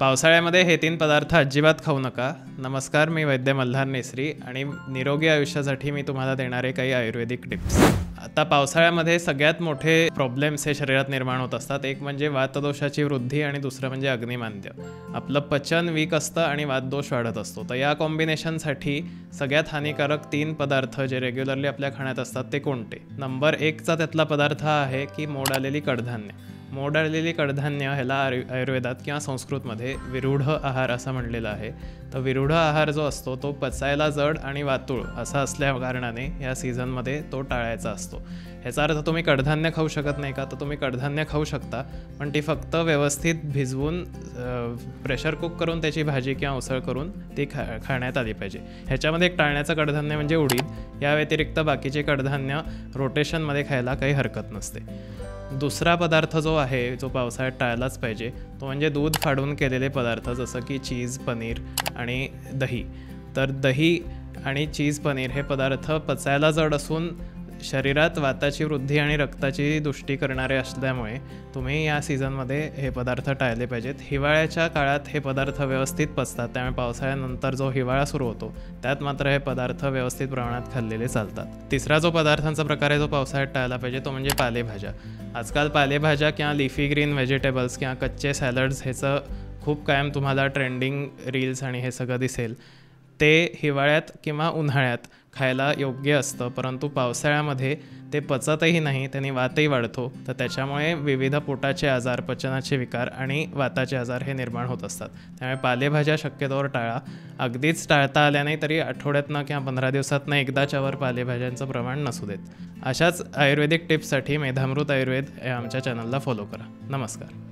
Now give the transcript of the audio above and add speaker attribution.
Speaker 1: पावसाळ्यामध्ये हे 3 पदार्थ अजिबात खाऊ नका. नमस्कार, मी वैद्य मल्हार नेसरी आणि निरोगी आयुष्यासाठी मी तुम्हाला देणारे काही आयुर्वेदिक टिप्स. आता पावसाळ्यामध्ये सगळ्यात मोठे प्रॉब्लेम्स हे शरीरात निर्माण होत असतात. एक म्हणजे वातदोषाची वृद्धी आणि दुसरं म्हणजे अग्निमांद्य. आपलं पचन वीक असतं आणि वातदोष वाढत असतो. तर या कॉम्बिनेशनसाठी सगळ्यात हानिकारक 3 पदार्थ जे रेग्युलरली आपल्या खाण्यात असतात ते कोणते? नंबर 1चा त्यातला पदार्थ हा आहे की मोड आलेली कडधान्य. मोड आलेली कडधान्य ह्याला आयुर्वेदात किंवा संस्कृतमध्ये विरूढ आहार असं म्हणलेलं आहे. तर विरूढ आहार जो असतो तो पचायला जड आणि वातूळ असा असल्या कारणाने या सीझनमध्ये तो टाळायचा असतो. ह्याचा अर्थ तुम्ही कडधान्य खाऊ शकत नाही का? तर तुम्ही कडधान्य खाऊ शकता, पण ती फक्त व्यवस्थित भिजवून प्रेशर कुक करून त्याची भाजी किंवा उसळ करून ती खाण्यात आली पाहिजे. ह्याच्यामध्ये एक टाळण्याचं कडधान्य म्हणजे उडीद. या व्यतिरिक्त बाकीचे कडधान्य रोटेशनमध्ये खायला काही हरकत नसते. दुसरा पदार्थ जो आहे जो पावसाळ्यात टाळलाच पाहिजे तो म्हणजे दूध फाडून केलेले पदार्थ, जसं की चीज, पनीर आणि दही. तर दही आणि चीज, पनीर हे पदार्थ पचायला जड असून शरीरात वाताची वृद्धी आणि रक्ताची दुष्टी करणारे असल्यामुळे तुम्ही या सीझनमध्ये हे पदार्थ टाळले पाहिजेत. हिवाळ्याच्या काळात हे पदार्थ व्यवस्थित पचतात, त्यामुळे पावसाळ्यानंतर जो हिवाळा सुरू होतो त्यात मात्र हे पदार्थ व्यवस्थित प्रमाणात खाल्लेले चालतात. तिसरा जो पदार्थांचा प्रकार आहे जो पावसाळ्यात टाळला पाहिजे तो म्हणजे पालेभाज्या. आजकाल पालेभाज्या किंवा लिफी ग्रीन व्हेजिटेबल्स किंवा कच्चे सॅलड्स ह्याचं खूप कायम तुम्हाला ट्रेंडिंग रील्स आणि हे सगळं दिसेल. ते हिवाळ्यात किंवा उन्हाळ्यात खायला योग्य असतं, परंतु पावसाळ्यामध्ये ते पचतही नाही, त्यांनी वातही वाढतो. तर त्याच्यामुळे विविध पोटाचे आजार, पचनाचे विकार आणि वाताचे आजार हे निर्माण होत असतात. त्यामुळे पालेभाज्या शक्यतोवर टाळा. अगदीच टाळता आल्या नाही तरी आठवड्यातनं किंवा 15 दिवसातनं एकदाच्या वर पालेभाज्यांचं प्रमाण नसू देत. अशाच आयुर्वेदिक टिप्ससाठी मेधामृत आयुर्वेद या आमच्या चॅनलला फॉलो करा. नमस्कार.